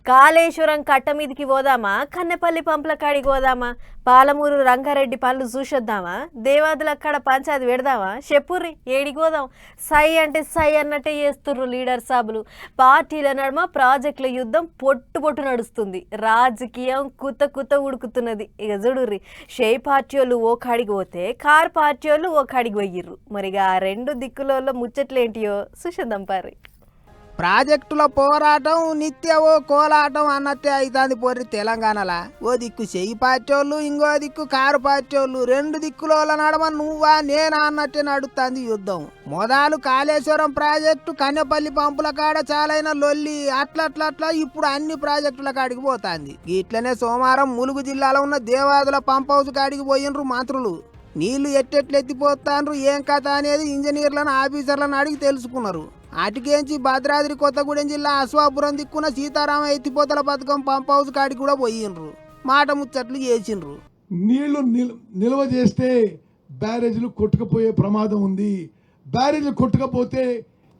కాళేశ్వరం కట్ట మీదికి పోదామా, కన్నెపల్లి పంపుల కాడికి పోదామా, పాలమూరు రంగారెడ్డి పనులు చూసొద్దామా, దేవాదుల అక్కడ పంచాయతీ పెడదామా, చెప్పుర్రి ఏడికి పోదాం. సై అంటే సై అన్నట్టే చేస్తుర్రు లీడర్ సాబులు. పార్టీల నడుమ ప్రాజెక్టుల యుద్ధం పొట్టు నడుస్తుంది. రాజకీయం కుత్త ఉడుకుతున్నది. ఇక చూడుర్రి, షేయ్ పార్టీ వాళ్ళు ఓ కాడికి పోతే కార్ పార్టీ వాళ్ళు ఓ కాడికి పోయిర్రు. మరిగా ఆ రెండు దిక్కులలో ముచ్చట్లేంటియో చూసేద్దాం పారి. ప్రాజెక్టుల పోరాటం నిత్యవో కోలాటం అన్నట్టే అవుతుంది పోర్రి తెలంగాణలా. ఓ దిక్కు చెయ్యి పార్టీలు, ఇంకో దిక్కు కారు పార్టీలు, రెండు దిక్కుల నడమ నువ్వా నేనా అన్నట్టే నడుస్తుంది యుద్ధం. మొదలు కాళేశ్వరం ప్రాజెక్టు, కన్నెపల్లి పంపుల కాడ చాలైన లొల్లి, అట్లా ఇప్పుడు అన్ని ప్రాజెక్టుల కాడికి పోతాంది. ఇట్లనే సోమవారం ములుగు జిల్లాలో ఉన్న దేవాదుల పంప్ హౌస్ కాడికి పోయినరు మంత్రులు. నీళ్లు ఎట్టెట్లు ఎత్తిపోతాన్రు, ఏం కథ అనేది ఇంజనీర్లను ఆఫీసర్లను అడిగి తెలుసుకున్నారు. అటుకేంచి భద్రాద్రి కొత్తగూడెం జిల్లా అశ్వాపురం దిక్కున సీతారామ ఎత్తిపోతల పథకం పంప్ హౌస్ కాడికి కూడా పోయిండ్రు. మాట ముచ్చట్లు చేసిండ్రు. నీళ్లు నిల్వ చేస్తే బ్యారేజ్లు కొట్టుకుపోయే ప్రమాదం ఉంది. బ్యారేజ్లు కొట్టుకపోతే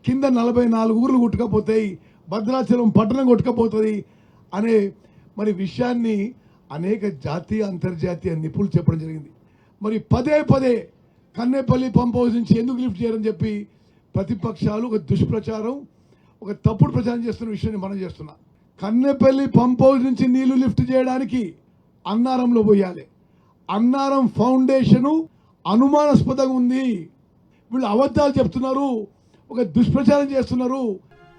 కింద 44 ఊర్లు కొట్టుకపోతాయి, భద్రాచలం పట్టణం కొట్టుకపోతుంది అనే విషయాన్ని అనేక జాతీయ అంతర్జాతీయ నిపుణులు చెప్పడం జరిగింది. మరి పదే కన్నెపల్లి పంప్ హౌస్ నుంచి ఎందుకు లిఫ్ట్ చేయాలని చెప్పి ప్రతిపక్షాలు ఒక దుష్ప్రచారం, ఒక తప్పుడు ప్రచారం చేస్తున్న విషయాన్ని మనం చేస్తున్నాం. కన్నెపల్లి పంప్ హౌస్ నుంచి నీళ్లు లిఫ్ట్ చేయడానికి అన్నారంలో పోయాలి. అన్నారం ఫౌండేషను అనుమానాస్పదంగా ఉంది. వీళ్ళు అబద్ధాలు చెప్తున్నారు, ఒక దుష్ప్రచారం చేస్తున్నారు.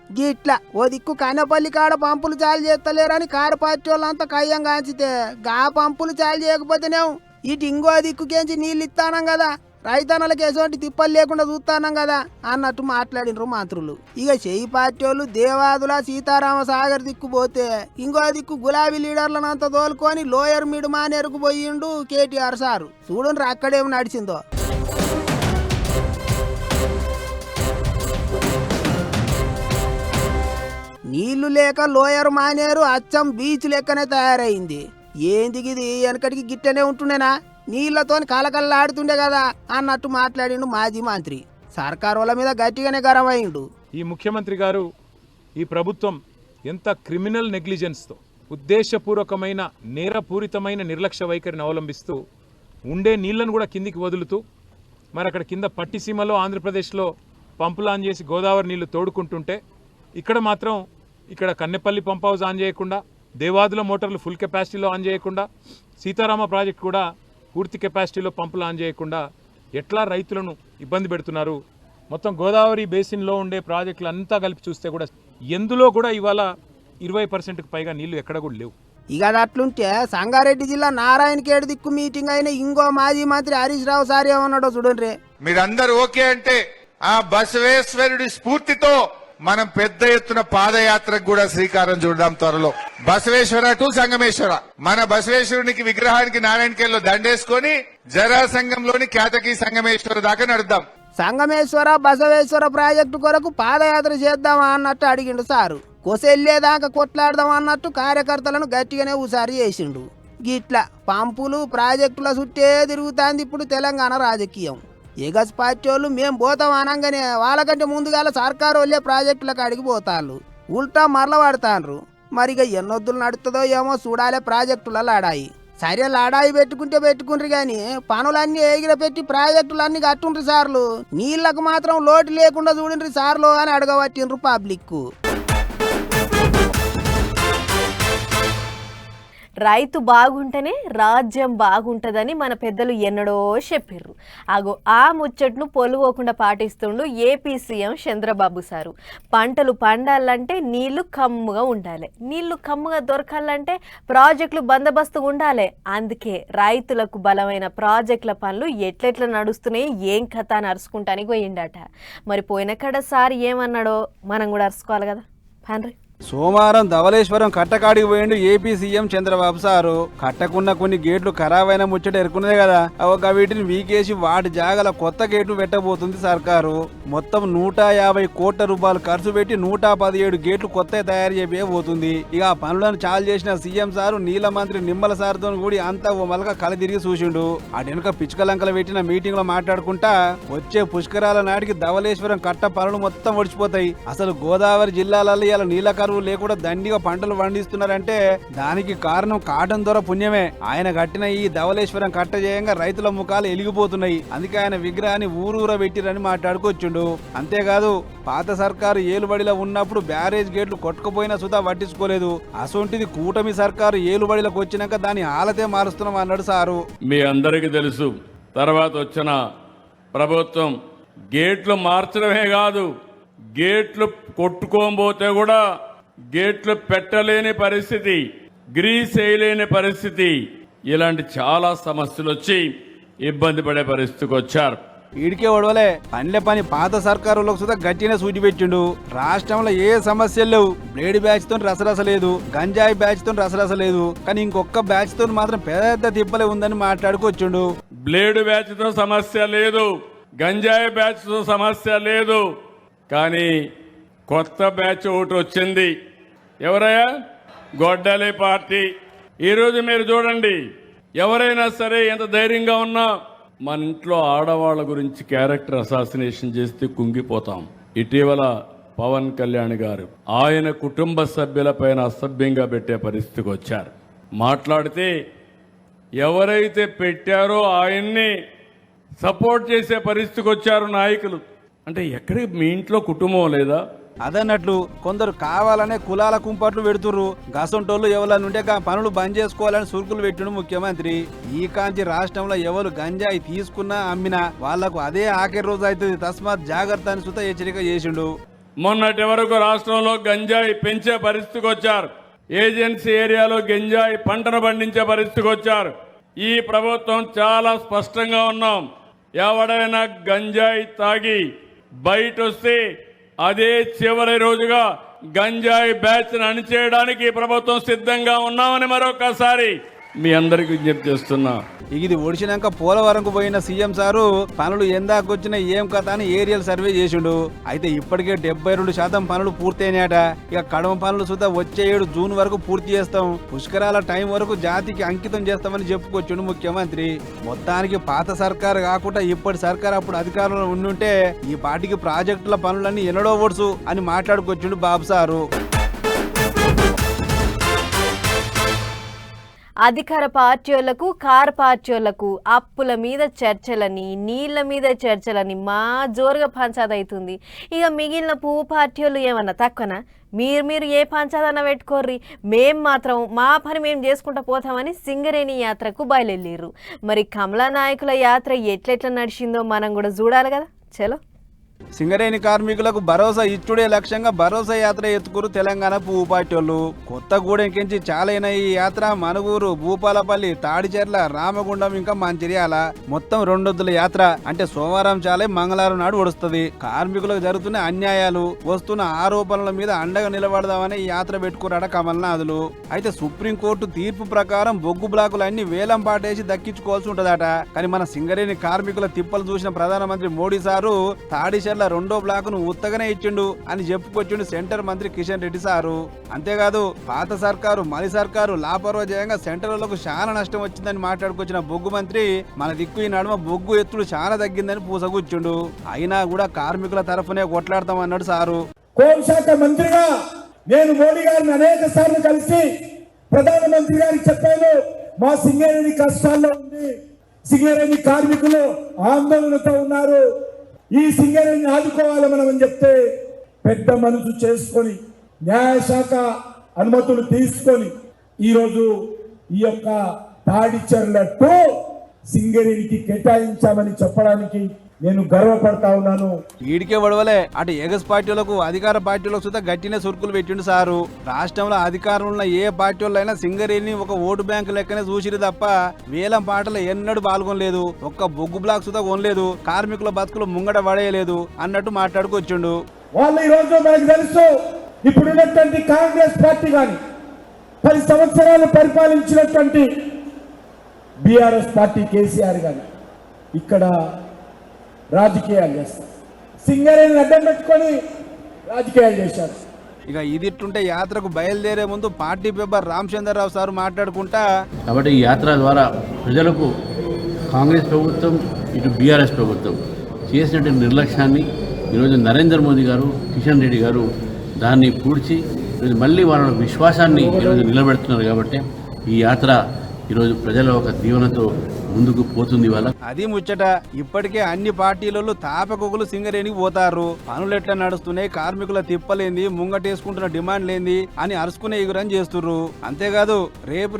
గిట్లా ఓ దిక్కు కన్నెపల్లి కాడ పంపులు చాలు చేస్తలేరని కారు పార్టీ వాళ్ళంతా కయ్యం కాంచితే, గా పంపులు చాలు చేయకపోతేనేం ఇటు ఇంకో దిక్కుకేంచి నీళ్ళు ఇస్తానం కదా, రైతన్నలకు ఎటువంటి తిప్పలు లేకుండా చూస్తానం కదా అన్నట్టు మాట్లాడినరు మంత్రులు. ఇక చెయ్యి పార్టీ వాళ్ళు దేవాదుల సీతారామ సాగర్ దిక్కు పోతే, ఇంకో దిక్కు గులాబీ లీడర్లనంతా తోలుకొని లోయర్ మిడ్ మానేరుకు పోయిండు కేటీఆర్ సారు. చూడండి అక్కడేమి నడిచిందో. నీళ్లు లేక లోయర్ మానేరు అచ్చం బీచ్ లెక్కనే తయారైంది. ఏందికి ఇది వెనకటికి గిట్టనే ఉంటుండేనా, నీళ్లతోని కలకల్లాడుతుండే కదా అన్నట్టు మాట్లాడిండు మాజీ మంత్రి. సర్కారు వాళ్ళ మీద గట్టిగానే గరం అయిండు. ఈ ముఖ్యమంత్రి గారు, ఈ ప్రభుత్వం ఎంత క్రిమినల్ నెగ్లిజెన్స్తో, ఉద్దేశపూర్వకమైన నేరపూరితమైన నిర్లక్ష్య వైఖరిని అవలంబిస్తూ ఉండే నీళ్లను కూడా కిందికి వదులుతూ, మరి అక్కడ కింద పట్టిసీమలో ఆంధ్రప్రదేశ్లో పంపులు ఆన్ చేసి గోదావరి నీళ్లు తోడుకుంటుంటే, ఇక్కడ మాత్రం ఇక్కడ కన్నెపల్లి పంప్ హౌస్ ఆన్ చేయకుండా, దేవాదుల మోటార్లు ఫుల్ కెపాసిటీలో ఆన్ చేయకుండా, సీతారామ ప్రాజెక్ట్ కూడా పూర్తి కెపాసిటీలో పంపులు ఆన్ చేయకుండా ఎట్లా రైతులను ఇబ్బంది పెడుతున్నారు. మొత్తం గోదావరి బేసిన్లో ఉండే ప్రాజెక్టులు అంతా కలిపి చూస్తే కూడా ఎందులో కూడా ఇవాళ 20%కు పైగా నీళ్లు ఎక్కడ కూడా లేవు. ఇక అట్లుంటే సంగారెడ్డి జిల్లా నారాయణఖేడ్ దిక్కు మీటింగ్ అయిన ఇంకో మాజీ మంత్రి హరీష్ రావు సార్ ఏమన్నాడో చూడండి. మీరందరూ ఓకే అంటే ఆ బసవేశ్వరుడి స్ఫూర్తితో మనం పెద్ద ఎత్తున పాదయాత్రకు కూడా శ్రీకారం చూడడం త్వరలో. బసవేశ్వర టు సంగమేశ్వర, మన బసవేశ్వరునికి విగ్రహానికి నారాయణఖేడ్లో దండేసుకొని జరాసంగంలోని కేతకి సంగమేశ్వర దాకా నడుద్దాం. సంగమేశ్వర బసవేశ్వర ప్రాజెక్టు కొరకు పాదయాత్ర చేద్దామా అన్నట్టు అడిగిండు సారు. కొసెళ్లేదాకా కొట్లాడదాం అన్నట్టు కార్యకర్తలను గట్టిగానే ఉసారి చేసిండు. గిట్లా పంపులు ప్రాజెక్టుల చుట్టే తిరుగుతాంది ఇప్పుడు తెలంగాణ రాజకీయం. ఎగస్ పార్టీ వాళ్ళు మేం పోతాం అనగానే వాళ్ళకంటే ముందుగాల సర్కారు వాళ్ళే ప్రాజెక్టుల కాడికి పోతాళ్ళు, ఉల్టా మరల పడతాండ్రు. మరిగా ఎన్నొద్దులు నడుతుందో ఏమో చూడాలే ప్రాజెక్టుల లాడాయి. సరే లాడాయి పెట్టుకుండ్రు గాని పనులన్నీ ఎగిరపెట్టి ప్రాజెక్టులన్నీ కట్టుండ్రు సార్లు, నీళ్లకు మాత్రం లోటు లేకుండా చూడండి సార్లు అని అడగబట్టిండ్రు పబ్లిక్. రైతు బాగుంటేనే రాజ్యం బాగుంటుందని మన పెద్దలు ఎన్నడో చెప్పిర్రు. అగో ఆ ముచ్చట్ను పొలువకుండా పాటిస్తుండు ఏపీ సీఎం చంద్రబాబు సారు. పంటలు పండాలంటే నీళ్లు కమ్ముగా ఉండాలి, నీళ్లు కమ్ముగా దొరకాలంటే ప్రాజెక్టులు బందోబస్తు ఉండాలి. అందుకే రైతులకు బలమైన ప్రాజెక్టుల పనులు ఎట్లెట్లా నడుస్తున్నాయి, ఏం కథ అని అరుచుకుంటానికి పోయిండట. మరి పోయిన కడ సార్ ఏమన్నాడో మనం కూడా అరుచుకోవాలి కదా పాన్రి. సోమవారం ధవళేశ్వరం కట్టకాడికి పోయిండు ఏపీ సీఎం చంద్రబాబు సారు. కట్టకున్న కొన్ని గేట్లు ఖరాబైన ముచ్చట ఎరుకున్నదే కదా, ఒక వీటిని వీకేసి వాటి జాగల కొత్త గేట్లు పెట్టబోతుంది సర్కారు. మొత్తం 150 కోట్ల రూపాయలు ఖర్చు పెట్టి 117 గేట్లు కొత్త తయారు చేయబోతుంది. ఇక ఆ పనులను చాలు చేసిన సీఎం సారు నీళ్ల మంత్రి నిమ్మల సార్తో కూడి అంతా ఓ మలక కల తిరిగి చూసిండు. అటెనుక పిచ్చుకలంకలు పెట్టిన మీటింగ్ లో మాట్లాడుకుంటా వచ్చే పుష్కరాల నాటికి ధవళేశ్వరం కట్ట పనులు మొత్తం ఒడిచిపోతాయి. అసలు గోదావరి జిల్లాలలో ఇలా నీళ్ల చేస్తున్నారు లేకుండా దండిగా పంటలు పండిస్తున్నారంటే దానికి కారణం కాటన్ దొర పుణ్యమే. ఆయన కట్టిన ఈ ధవళేశ్వరం కట్ట చేయంగా రైతుల ముఖాలు ఎలిగిపోతున్నాయి. అందుకే ఆయన విగ్రహాన్ని ఊరూర పెట్టిరని మాట్లాడుకొచ్చుండు. అంతేకాదు పాత సర్కారు ఏలుబడిలో ఉన్నప్పుడు బ్యారేజ్ గేట్లు కొట్టుకుపోయినా సుధా పట్టించుకోలేదు. అసొంటిది కూటమి సర్కారు ఏలుబడిలోకి వచ్చినాక దాని ఆలతే మారుస్తున్నాం అన్నాడు సారు. మీ అందరికీ తెలుసు, తర్వాత వచ్చిన ప్రభుత్వం గేట్లు మార్చడమే కాదు, గేట్లు కొట్టుకోబోతే కూడా గేట్లు పెట్టలేని పరిస్థితి, గ్రీస్ వేయలేని పరిస్థితి, ఇలాంటి చాలా సమస్యలు వచ్చి ఇబ్బంది పడే పరిస్థితికి వచ్చారు. ఈడికే ఒడవలే పనిలే పని పాత సర్కారులకు సుధా గట్టినే సూచి పెట్టిండు. రాష్ట్రంలో ఏ సమస్యలు లేవు. బ్లేడ్ బ్యాచ్ తో రసరస లేదు, గంజాయి బ్యాచ్ తో రసరస లేదు, కానీ ఇంకొక బ్యాచ్ తో మాత్రం పెద్ద తిప్పలే ఉందని మాట్లాడుకొచ్చిండు. బ్లేడ్ బ్యాచ్ తో సమస్య లేదు, గంజాయి బ్యాచ్ తో సమస్య లేదు, కానీ కొత్త బ్యాచ్ ఒకటి వచ్చింది. ఎవరయ్యా? గొడ్డలి పార్టీ. ఈరోజు మీరు చూడండి, ఎవరైనా సరే ఎంత ధైర్యంగా ఉన్నా మన ఇంట్లో ఆడవాళ్ళ గురించి క్యారెక్టర్ అసాసినేషన్ చేస్తే కుంగిపోతాం. ఇటీవల పవన్ కళ్యాణ్ గారు ఆయన కుటుంబ సభ్యులపైన అసభ్యంగా పెట్టే పరిస్థితికి వచ్చారు. మాట్లాడితే ఎవరైతే పెట్టారో ఆయన్ని సపోర్ట్ చేసే పరిస్థితికి వచ్చారు నాయకులు. అంటే ఎక్కడికి మీ ఇంట్లో కుటుంబం లేదా? అదన్నట్లు కొందరు కావాలనే కులాల కుంపట్లు పెడుతుర్రు. గసంటోళ్ళు ఎవరనుంటే పనులు బంద్ చేసుకోవాలని సురుకులు పెట్టిన ముఖ్యమంత్రి. ఈ కాంతి రాష్ట్రంలో ఎవరు గంజాయి తీసుకున్నా అమ్మినా వాళ్లకు అదే ఆఖరి రోజు అవుతుంది, తస్మాత్ జాగ్రత్త అని సుత హెచ్చరిక చేసిండు. మొన్నటి వరకు రాష్ట్రంలో గంజాయి పెంచే పరిస్థితికి వచ్చారు. ఏజెన్సీ ఏరియాలో గంజాయి పంటను పండించే పరిస్థితికి వచ్చారు. ఈ ప్రభుత్వం చాలా స్పష్టంగా ఉన్నాం. ఎవడైనా గంజాయి తాగి బయట వస్తే అదే చివరి రోజుగా గంజాయి బ్యాచ్ అణిచేయడానికి ప్రభుత్వం సిద్ధంగా ఉన్నామని మరొకసారి మీ అందరికి విజ్ఞప్తి చేస్తున్నా. ఇది ఒడిచినాక పోలవరంకు పోయిన సీఎం సారు పనులు ఎందాకొచ్చినా ఏం కథ అని ఏరియల్ సర్వే చేసిండు. అయితే ఇప్పటికే 72% పనులు పూర్తయినాయట. ఇక కడమ పనులు సుధా వచ్చే 7 జూన్ వరకు పూర్తి చేస్తాం, పుష్కరాల టైం వరకు జాతికి అంకితం చేస్తామని చెప్పుకొచ్చిండు ముఖ్యమంత్రి. మొత్తానికి పాత సర్కారు కాకుండా ఇప్పటి సర్కారు అప్పుడు అధికారంలో ఉండుంటే ఈ పార్టీకి ప్రాజెక్టుల పనులన్నీ ఎన్నడో ఓడ్సు అని మాట్లాడుకొచ్చిండు బాబు సారు. అధికార పార్టీలకు కార్ పార్టీలకు అప్పుల మీద చర్చలని, నీళ్ల మీద చర్చలని మా జోరుగా పంచాయతీ అవుతుంది. ఇక మిగిలిన పువ్వు పార్టీలు ఏమన్నా తక్కువనా? మీరు ఏ పంచాయతీ పెట్టుకోర్రి, మేం మాత్రం మా పని మేము చేసుకుంటూ పోతామని సింగరేణి యాత్రకు బయలుదేరారు. మరి కమలా నాయకుల యాత్ర ఎట్లెట్లా నడిచిందో మనం కూడా చూడాలి కదా. చలో. సింగరేణి కార్మికులకు భరోసా ఇచ్చుడే లక్ష్యంగా భరోసా యాత్ర ఎత్తుకురు తెలంగాణ పువ్వు పార్టీ వాళ్ళు. కొత్తగూడెంకించి చాలైన ఈ యాత్ర మనుగూరు, భూపాలపల్లి, తాడిచెర్ల, రామగుండం ఇంకా మంచిర్యాల మొత్తం 2 రోజుల యాత్ర. అంటే సోమవారం చాలే మంగళవారం నాడు ఒడుస్తుంది. కార్మికులకు జరుగుతున్న అన్యాయాలు, వస్తున్న ఆరోపణల మీద అండగా నిలబడదామని ఈ యాత్ర పెట్టుకున్నాడ కమల్నాథులు. అయితే సుప్రీంకోర్టు తీర్పు ప్రకారం బొగ్గు బ్లాకులన్నీ వేలం పాటేసి దక్కించుకోవాల్సి ఉంటదట. కానీ మన సింగరేణి కార్మికుల తిప్పలు చూసిన ప్రధానమంత్రి మోడీ సారు తాడిచెర్ల 2వ బ్లాకును ఉత్తగానే ఇచ్చిండు అని చెప్పుకొచ్చిండు సెంటర్ మంత్రి కిషన్ రెడ్డి సారు. అంతేకాదు పాత సర్కారు మలి సర్కారు లాపర్వాజయంగా సెంటర్లకు చాలా నష్టం వచ్చిందని మాట్లాడుకొచ్చిన బొగ్గు మంత్రి మన దిక్కు ఈ నడుమ బొగ్గు ఎత్తుడు చాలా తగ్గిందని పూసగుచ్చిండు. అయినా కూడా కార్మికుల తరఫునే కొట్లాడతామన్నాడు సారు. హోంశాఖ మంత్రిగా నేను మోడీ గారిని అనేక సార్లు కలిసి ప్రధానమంత్రి గారికి చెప్పాను, మా సింగరేణి కష్టాల్లో ఉంది, సింగరేణి కార్మికులు ఆందోళనతో ఉన్నారు, ఈ సింగరేణి ఆదుకోవాలి మనం అని చెప్తే పెద్ద మనసు చేసుకొని న్యాయశాఖ అనుమతులు తీసుకొని ఈరోజు ఈ యొక్క తాడిచెర్ల 2 సింగరేణికి కేటాయించామని చెప్పడానికి నేను గర్వపడతా ఉన్నాను. ఈడికే వడవలే అటు ఎగస్ పార్టీలకు అధికార పార్టీలకు సుతా గట్టినే సురుకులు పెట్టిండు సారు. రాష్ట్రంలో అధికారంలో ఉన్న ఏ పార్టీ వాళ్ళైనా సింగరేణిని ఒక ఓటు బ్యాంకు లెక్కనే చూసిరు తప్ప వేలం పాటలు ఎన్నడూ పాల్గొనలేదు, ఒక్క బొగ్గు బ్లాక్ సుతా కొనలేదు, కార్మికుల బతుకులు ముంగట పడేయలేదు అన్నట్టు మాట్లాడుకొచ్చిండు. వాళ్ళు ఈ రోజు మనకు తెలుసు, ఇప్పుడున్నటువంటి కాంగ్రెస్ పార్టీ కానీ 10 సంవత్సరాలు పరిపాలించినటువంటి బీఆర్ఎస్ పార్టీ కేసీఆర్ గాని ఇక్కడ రాజకీయాలు చేస్తారు, సింగరేణిని అడ్డం పెట్టుకొని రాజకీయాలు చేశారు. ఇక ఇదిట్టుంటే యాత్రకు బయలుదేరే ముందు పార్టీ మెంబర్ రామచంద్రరావు సార్ మాట్లాడుకుంటా, కాబట్టి ఈ యాత్ర ద్వారా ప్రజలకు కాంగ్రెస్ ప్రభుత్వం ఇటు బీఆర్ఎస్ ప్రభుత్వం చేసినటువంటి నిర్లక్ష్యాన్ని ఈరోజు నరేంద్ర మోదీ గారు, కిషన్ రెడ్డి గారు దాన్ని పూడ్చి ఈరోజు మళ్ళీ వాళ్ళ విశ్వాసాన్ని ఈరోజు నిలబెడుతున్నారు కాబట్టి ఈ యాత్ర ఈరోజు ప్రజల ఒక దీవెనతో ముందుకు పోతుంది వాళ్ళ. అది ముచ్చట. ఇప్పటికే అన్ని పార్టీలలో తాపకొకలు సింగరేణికి పోతారు. పనులు ఎట్లా నడుస్తున్నాయి, కార్మికుల తిప్పలేంది, ముంగటేసుకుంటున్న డిమాండ్ లేంది అని అరుచుకునే ఎగురని చేస్తుర్రు. అంతేకాదు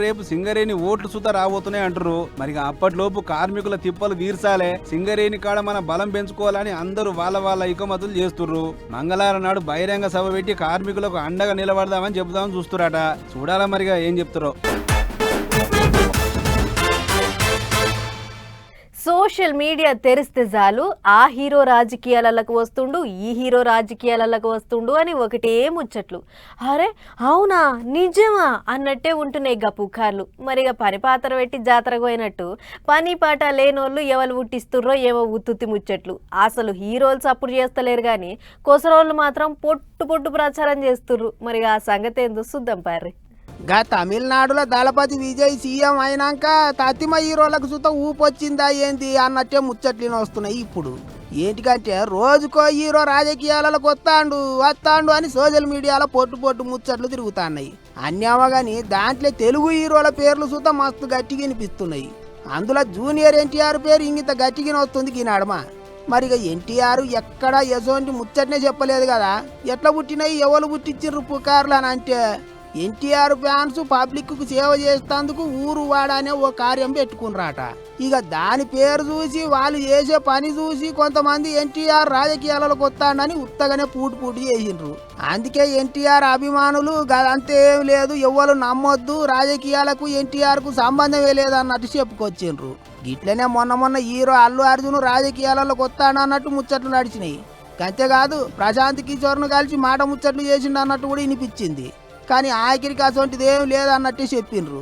రేపు సింగరేణి ఓట్లు సుతా రాబోతున్నాయి అంటారు. మరి అప్పటిలోపు కార్మికుల తిప్పలు తీర్చాలే, సింగరేణి కాడ మన బలం పెంచుకోవాలని అందరూ వాళ్ళ ఇకమతులు చేస్తుర్రు. మంగళవారం నాడు బహిరంగ సభ పెట్టి కార్మికులకు అండగా నిలబడదామని చెబుదామని చూస్తురట. చూడాలా మరిగా ఏం చెప్తారో. సోషల్ మీడియా తెరిస్తే చాలు ఆ హీరో రాజకీయాలకు వస్తుండు, ఈ హీరో రాజకీయాలకు వస్తుండు అని ఒకటే ముచ్చట్లు. అరే అవునా నిజమా అన్నట్టే ఉంటున్నాయి గా పుకార్లు. మరిగా పని పాత్ర పెట్టి జాతరకు పోయినట్టు పని పాట లేనోళ్ళు ఎవరు పుట్టిస్తుర్రో ఏమో ఉత్తుత్తి ముచ్చట్లు. అసలు హీరోలు సపోర్ట్ చేస్తలేరు కానీ కొసరోళ్ళు మాత్రం పొట్టు ప్రచారం చేస్తుర్రు. మరిగా ఆ సంగతి ఏందో చూద్దాం పారి. గా తమిళనాడులో దళపతి విజయ్ సీఎం అయినాక తతిమ హీరోలకు సుత ఊపొచ్చిందా ఏంది అన్నట్టే ముచ్చట్లు వస్తున్నాయి ఇప్పుడు. ఏంటికంటే రోజుకో హీరో రాజకీయాలకు వస్తాండు అని సోషల్ మీడియాలో పొట్టు ముచ్చట్లు తిరుగుతున్నాయి. అన్యామా గాని దాంట్లో తెలుగు హీరోల పేర్లు సుత మస్తు గట్టిగా వినిపిస్తున్నాయి. అందులో జూనియర్ ఎన్టీఆర్ పేరు ఇంగిత గట్టిగా వస్తుంది ఈ నడమ. మరిగా ఎన్టీఆర్ ఎక్కడ ఎసోంటి ముచ్చట్నే చెప్పలేదు కదా. ఎట్లా పుట్టినాయి, ఎవరు పుట్టించిర్రు పుకార్లు అని అంటే ఎన్టీఆర్ ఫ్యాన్స్ పబ్లిక్ కు సేవ చేసేందుకు ఊరు వాడనే ఓ కార్యం పెట్టుకున్నారట. ఇక దాని పేరు చూసి వాళ్ళు చేసే పని చూసి కొంతమంది ఎన్టీఆర్ రాజకీయాలకు వస్తాడని ఉత్తగానే పూటి చేసిండ్రు. అందుకే ఎన్టీఆర్ అభిమానులు గదంతేం లేదు, ఎవ్వరు నమ్మొద్దు, రాజకీయాలకు ఎన్టీఆర్ కు సంబంధమే లేదన్నట్టు చెప్పుకొచ్చిండ్రు. గిట్లనే మొన్న హీరో అల్లు అర్జున్ రాజకీయాలకు వస్తాడన్నట్టు ముచ్చట్లు నడిచినాయి. అంతేకాదు ప్రశాంత్ కిషోర్ను కలిసి మాట ముచ్చట్లు చేసిండు అన్నట్టు కూడా వినిపించింది. కానీ ఆఖరికి అసొంటిది ఏం లేదన్నట్టే చెప్పిండ్రు.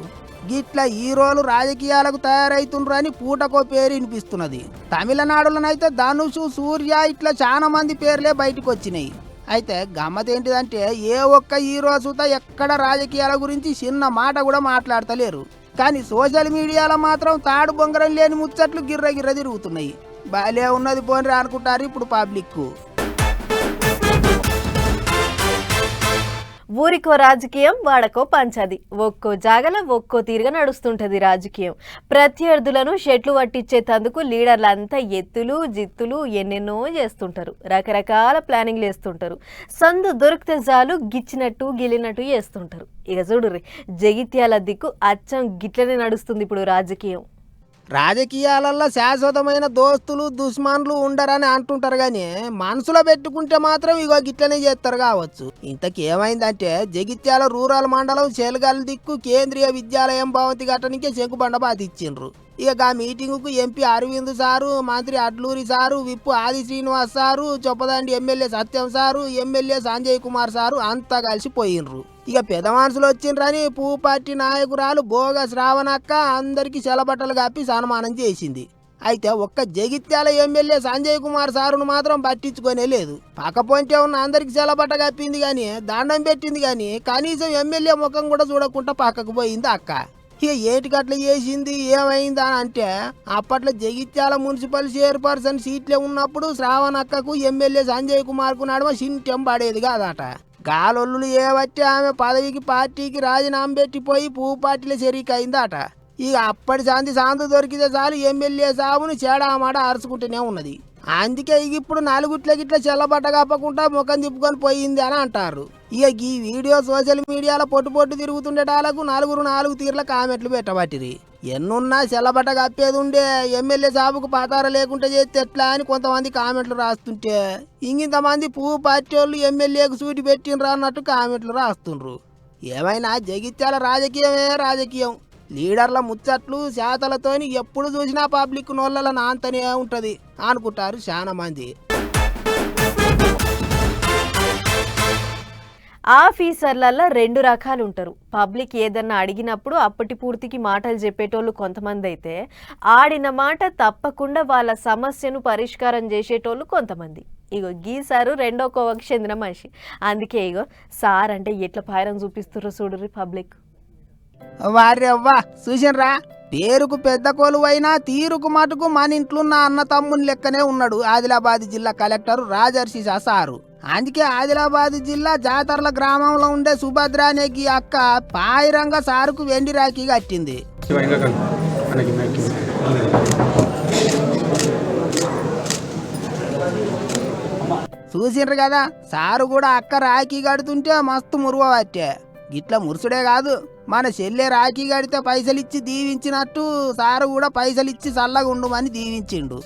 గిట్ల హీరోలు రాజకీయాలకు తయారైతుండ్రు అని పూటకో పేరు వినిపిస్తున్నది. తమిళనాడులోనైతే ధనుష్, సూర్య ఇట్లా చాలా మంది పేర్లే బయటకు వచ్చినాయి. అయితే గమ్మత్ ఏంటిదంటే ఏ ఒక్క హీరో సుత ఎక్కడ రాజకీయాల గురించి చిన్న మాట కూడా మాట్లాడతలేరు. కానీ సోషల్ మీడియాలో మాత్రం తాడు బొంగరం లేని ముచ్చట్లు గిర్ర తిరుగుతున్నాయి. బాలే ఉన్నది పోని అనుకుంటారు ఇప్పుడు పబ్లిక్. ఊరికో రాజకీయం, వాడకో పంచాది. ఒక్కో జాగల ఒక్కో తీరుగా నడుస్తుంటది రాజకీయం. ప్రత్యర్థులను షెట్లు పట్టించేందుకు లీడర్లంతా ఎత్తులు జిత్తులు ఎన్నెన్నో చేస్తుంటారు. రకరకాల ప్లానింగ్లు వేస్తుంటారు. సందు దొరికితే చాలు గిచ్చినట్టు గిలినట్టు చేస్తుంటారు. ఇక చూడుర్రి జగిత్యాల దిక్కు అచ్చం గిట్లనే నడుస్తుంది ఇప్పుడు రాజకీయం. రాజకీయాలలో శాశ్వతమైన దోస్తులు దుష్మన్లు ఉండరని అంటుంటారు కానీ మనసులో పెట్టుకుంటే మాత్రం ఇగో గిట్లనే చేస్తారు కావచ్చు. ఇంతకేమైందంటే జగిత్యాల రూరల్ మండలం చెలగల్ దిక్కు కేంద్రీయ విద్యాలయం భవంతి ఘటనకే శంకుబండ బాధించిండ్రు. ఇక ఆ మీటింగుకు ఎంపీ అరవింద్ సారు, మంత్రి అడ్లూరి సారు, విప్పు Aadi Srinivas sir, Choppadandi MLA Satyam sir, MLA Sanjay Kumar sir అంతా కలిసి పోయినరు. ఇక పెద్ద మనుషులు వచ్చిండ్రని పువ్వు పార్టీ నాయకురాలు బోగ శ్రావణక్క అందరికి సెలబట్టలు కప్పి సన్మానం చేసింది. అయితే ఒక్క జగిత్యాల ఎమ్మెల్యే సంజయ్ కుమార్ సారును మాత్రం పట్టించుకోనే లేదు. పక్కపోంటే ఉన్న అందరికి సెలబట్ట కప్పింది కానీ దండం పెట్టింది కానీ కనీసం ఎమ్మెల్యే ముఖం కూడా చూడకుండా పక్కకు పోయింది అక్క. ఇక ఏటికట్లా చేసింది ఏమైంది అని అంటే అప్పట్లో జగిత్యాల మున్సిపల్ చైర్పర్సన్ సీట్లే ఉన్నప్పుడు శ్రావణక్కకు ఎమ్మెల్యే సంజయ్ కుమార్ కు నడుమ సింటెం పడేది కాదట. గాలొల్లు ఏవట్టి ఆమె పదవికి పార్టీకి రాజీనామా పెట్టిపోయి పువ్వు పార్టీలో చెరికైందట. ఇక అప్పటి సందు దొరికితే చాలు ఎమ్మెల్యే సాబును చెడామాట అరుచుకుంటూనే ఉన్నది. అందుకే ఇక ఇప్పుడు గిట్ల చెల్లబట్ట కప్పకుండా ముఖం తిప్పుకొని పోయింది అని అంటారు. ఇక ఈ వీడియో సోషల్ మీడియాలో పొట్టు తిరుగుతుండేటాలకు నాలుగు తీర్ల కామెంట్లు పెట్టబట్టిరి. ఎన్నున్నా చెల్లబట్ట కప్పేది ఉండే ఎమ్మెల్యే సాబుకు పాతార లేకుండా చేస్తే ఎట్లా అని కొంతమంది కామెంట్లు రాస్తుంటే ఇంతమంది పువ్వు పార్టీ వాళ్ళు ఎమ్మెల్యేకు సూటి పెట్టినరా అన్నట్టు కామెంట్లు రాస్తుండ్రు. ఏమైనా జగిత్యాల రాజకీయమే రాజకీయం. లీడర్ల ముచ్చట్లు శాతలతోని ఎప్పుడు చూసినా పబ్లిక్ నోళ్ళ నాంతనే ఉంటది అనుకుంటారు చాలా మంది. ఆఫీసర్లలో రెండు రకాలు ఉంటారు. పబ్లిక్ ఏదన్నా అడిగినప్పుడు అప్పటి పూర్తికి మాటలు చెప్పేటోళ్ళు కొంతమంది అయితే ఆడిన మాట తప్పకుండా వాళ్ళ సమస్యను పరిష్కారం చేసేటోళ్ళు కొంతమంది. ఇగో గీ సారు రెండో కోవకు చెందిన మనిషి. అందుకే ఇగో సార్ అంటే ఎట్లా పాయరం చూపిస్తుర్రో చూడుర్రి పబ్లిక్. వారి అవ్వా చూసినరా పేరుకు పెద్ద కొలువైనా తీరుకు మటుకు మన ఇంట్లున్న అన్న తమ్ముని లెక్కనే ఉన్నాడు ఆదిలాబాద్ జిల్లా కలెక్టర్ రాజర్షి సారు. అందుకే ఆదిలాబాద్ జిల్లా జాతర్ల గ్రామంలో ఉండే సుభద్ర అనే ఈ అక్క పాయిరంగా సారుకు వెండి రాఖీ కట్టింది. చూసిండ్రు కదా, సారు కూడా అక్క రాఖీ కడుతుంటే మస్తు మురువ పట్టే. గిట్ల మురుసుడే కాదు, మన చెల్లె రాఖీ కడితే పైసలిచ్చి దీవించినట్టు సారు కూడా పైసలిచ్చి చల్లగా ఉండమని దీవించిండు.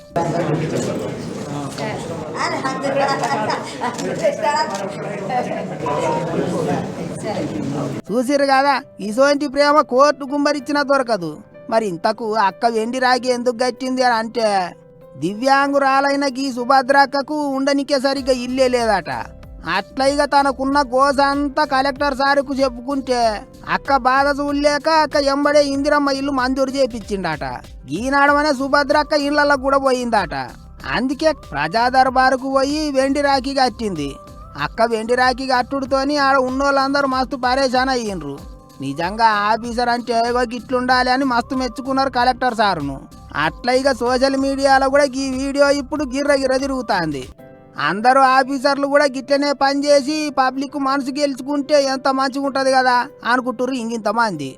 చూసిర్రు కదా, ఇసోంటి ప్రేమ కోర్టు గుమ్మరిచ్చినా దొరకదు. మరి ఇంతకు అక్క వెండి రాఖీ ఎందుకు కట్టింది అని అంటే, దివ్యాంగురాలైన గీ సుభద్రక్కకు ఉండనికే సరిగ్గా ఇల్లే లేదట. అట్లయిగా తనకున్న గోస అంతా కలెక్టర్ సారుకు చెప్పుకుంటే అక్క బాధ చూడలేక అక్క ఎంబడే ఇందిరమ్మ ఇల్లు మంజూరు చేపించిండట. ఈనాడమనే సుభద్రక్క ఇళ్లలో కూడా పోయిందట. అందుకే ప్రజా దర్బారుకు పోయి వెండి రాఖీ కట్టింది. అక్క వెండి రాఖీ కట్టుడుతోని ఆడ ఉన్నోళ్ళందరూ మస్తు పరేషాన్ అయ్యిండ్రు. నిజంగా ఆఫీసర్ అంటే ఏగో గిట్లుండాలి అని మస్తు మెచ్చుకున్నారు కలెక్టర్ సారును. అట్లా ఇక సోషల్ మీడియాలో కూడా ఈ వీడియో ఇప్పుడు గిర్ర తిరుగుతుంది. అందరూ ఆఫీసర్లు కూడా గిట్లనే పనిచేసి పబ్లిక్ మనసు గెలుచుకుంటే ఎంత మంచిగా ఉంటుంది కదా అనుకుంటుర్రు ఇంగింతమంది.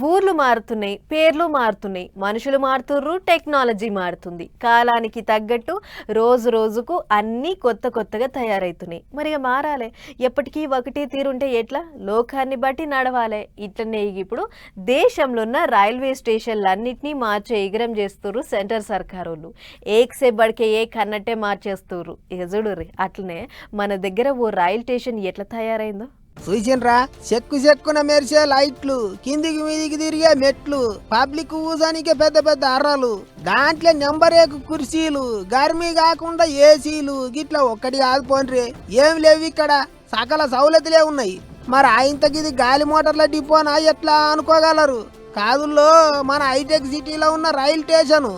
ఊర్లు మారుతున్నాయి, పేర్లు మారుతున్నాయి, మనుషులు మారుతుర్రు, టెక్నాలజీ మారుతుంది. కాలానికి తగ్గట్టు రోజు రోజుకు అన్నీ కొత్తగా తయారవుతున్నాయి. మరి మారాలి. ఎప్పటికీ ఒకటి తీరుంటే ఎట్లా? లోకాన్ని బట్టి నడవాలి. ఇట్లనే ఇప్పుడు దేశంలో ఉన్న రైల్వే స్టేషన్లన్నింటినీ మార్చే ఎగరం చేస్తుర్రు సెంటర్ సర్కారు వాళ్ళు. ఏక్సే బడికే ఏ కన్నట్టే మార్చేస్తుర్రు. ఇక చూడుర్రి, అట్లనే మన దగ్గర ఓ రైల్ స్టేషన్ ఎట్లా తయారైందో చూసిండ్రా, చెక్కున మెరిసే లైట్లు, కిందికి మీదికి తిరిగే మెట్లు, పబ్లిక్ ఊజానికే పెద్ద అర్రలు, దాంట్లో నెంబర్ ఏకు కుర్చీలు, గర్మీ కాకుండా ఏసీలు, గిట్లా ఒక్కటి కాదు పోన్రి, ఏం లేవు ఇక్కడ, సకల సౌలతులే ఉన్నాయి. మరి ఇంతకిది గాలి మోటార్ల డిపోనా ఎట్లా అనుకోగలరు? కాదుల్లో మన హైటెక్ సిటీలో ఉన్న rail station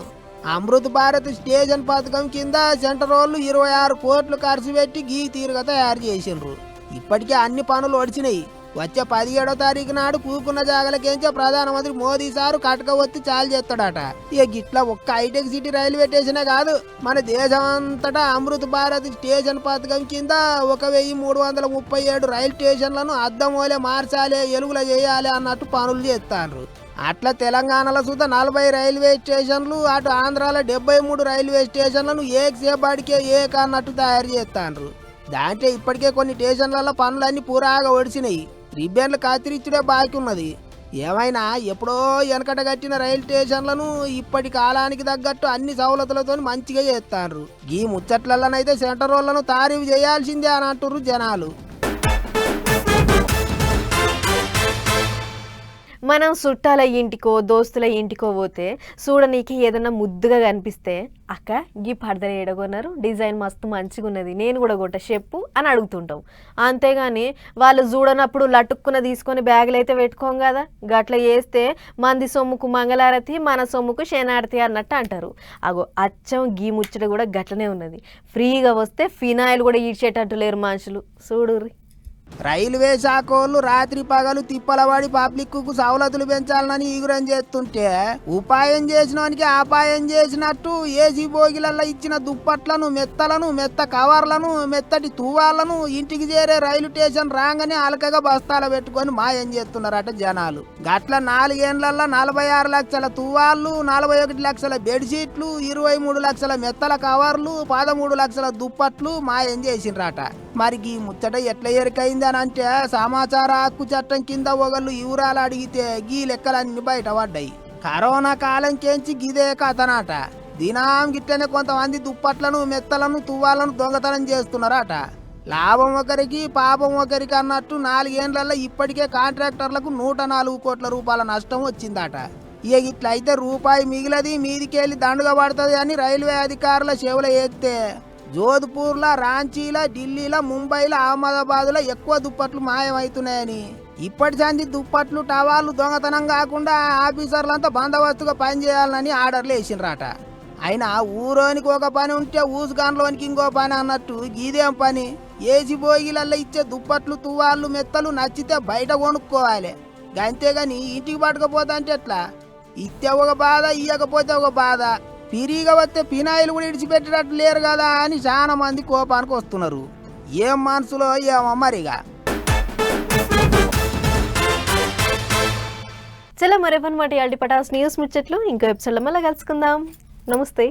Amrit Bharat station పథకం కింద సెంటర్ వాళ్ళు 26 కోట్లు ఖర్చు పెట్టి గీ తీరుగా తయారు చేసిండ్రు. ఇప్పటికే అన్ని పనులు ఒడిచినాయి. వచ్చే 17వ తారీఖు నాడు కూకున్న జాగలకేంచే ప్రధానమంత్రి మోదీ సారు కటక ఒత్తి చాలు చేస్తాడట. ఇక గిట్లా ఒక్క హైటెక్ సిటీ రైల్వే స్టేషనే కాదు, మన దేశం అంతటా అమృత్ భారత్ స్టేషన్ పథకం కింద 1337 రైల్ స్టేషన్లను అద్దమోలే మార్చాలి, ఎలుగుల చేయాలి అన్నట్టు పనులు చేస్తారు. అట్లా తెలంగాణలో సుధా 40 రైల్వే స్టేషన్లు, అటు ఆంధ్రాలో 73 రైల్వే స్టేషన్లను ఏకసేపాడికే ఏక అన్నట్టు తయారు చేస్తారు. దాంట్లో ఇప్పటికే కొన్ని స్టేషన్లలో పనులన్నీ పూరాగా ఒడిసినాయి. రిబ్బన్లు కత్తిరించుడే బాకీ ఉన్నది. ఏమైనా ఎప్పుడో వెనకట కట్టిన రైలు స్టేషన్లను ఇప్పటి కాలానికి తగ్గట్టు అన్ని సౌలతులతో మంచిగా చేస్తారు. ఈ ముచ్చట్లలోనైతే సెంటర్ వాళ్ళను తారీఫ్ చేయాల్సిందే అని అంటుర్రు జనాలు. మనం చుట్టాల ఇంటికో దోస్తుల ఇంటికో పోతే చూడనీకి ఏదైనా ముద్దుగా కనిపిస్తే, అక్క గీ పడదలు ఎడగొన్నారు, డిజైన్ మస్తు మంచిగా ఉన్నది, నేను కూడా కొట్ట చెప్పు అని అడుగుతుంటాం. అంతేగాని వాళ్ళు చూడనప్పుడు లటుక్కున తీసుకొని బ్యాగులు అయితే పెట్టుకోం కదా. గట్ల చేస్తే మంది సొమ్ముకు మంగళారతి, మన సొమ్ముకు శనారతి అన్నట్టు అంటారు. అగో అచ్చం గీ ముచ్చట కూడా గట్లనే ఉన్నది. ఫ్రీగా వస్తే ఫినాయిల్ కూడా ఈడ్చేటట్టు లేరు మనుషులు. చూడుర్రి, రైల్వే శాఖ వాళ్ళు రాత్రి పగలు తిప్పలవాడి పబ్లిక్ కు సవలతులు పెంచాలని ఈగురం చేస్తుంటే, ఉపాయం చేసినోనికి అపాయం చేసినట్టు ఏసీ బోగిలల్లో ఇచ్చిన దుప్పట్లను, మెత్తలను, మెత్త కవర్లను, మెత్తటి తువాళ్లను ఇంటికి చేరే రైలు స్టేషన్ రాగానే అలకగా బస్తాల పెట్టుకొని మాయం చేస్తున్నారట జనాలు. గట్ల 4 ఏళ్లలో 46 లక్షల తువాళ్లు, 41 లక్షల బెడ్షీట్లు, 23 లక్షల మెత్తల కవర్లు, 13 లక్షల దుప్పట్లు మాయం చేసిండ్రట. మరి ఈ ముచ్చట ఎట్లా ఎరికైంది అని అంటే, సమాచార హక్కు చట్టం కింద ఒకళ్ళు వివరాలు అడిగితే గీ లెక్కలన్నీ బయటపడ్డాయి. కరోనా కాలం కేంచి గిదే కథనట. దినాం గిట్లనే కొంతమంది దుప్పట్లను, మెత్తలను, తువ్వాలను దొంగతనం చేస్తున్నారట. లాభం ఒకరికి పాపం ఒకరికి అన్నట్టు 4 ఏళ్లలో ఇప్పటికే కాంట్రాక్టర్లకు 104 కోట్ల రూపాయల నష్టం వచ్చిందట. ఇక ఇట్లయితే రూపాయి మిగిలది మీదికెళ్ళి దండుగా పడుతుంది అని రైల్వే అధికారుల చెవుల ఎత్తే, జోధ్పూర్లో, రాంచీలో, ఢిల్లీలో, ముంబైలో, అహ్మదాబాద్లో ఎక్కువ దుప్పట్లు మాయమవుతున్నాయని, ఇప్పటి సంది దుప్పట్లు, టవాళ్ళు దొంగతనం కాకుండా ఆఫీసర్లంతా బందోబస్తుగా పనిచేయాలని ఆర్డర్లు వేసిండ్రట. అయినా ఊరోనికి ఒక పని ఉంటే ఊసుగాన్లోనికి ఇంకో పని అన్నట్టు గీదేం పని? ఏసి బోగిలల్లో ఇచ్చే దుప్పట్లు తువ్వాళ్ళు మెత్తలు నచ్చితే బయట కొనుక్కోవాలి అంతేగాని ఇంటికి పట్టుకపోతా అంటే ఎట్లా ఇస్తే ఒక బాధ ఇయ్యకపోతే ఒక బాధ పిరిగా వస్తే పినాయిలు కూడా ఇడిచిపెట్టేటట్టు లేరు కదా అని చాలా మంది కోపానికి వస్తున్నారు. ఏం మనసులో ఏమో మరిగా. చలో మరేపన్నమాట ఇయాల్టి పటాస్ న్యూస్ ముచ్చట్లు ఇంకో ఎపిసోడ్లో మళ్ళీ కలుసుకుందాం. నమస్తే.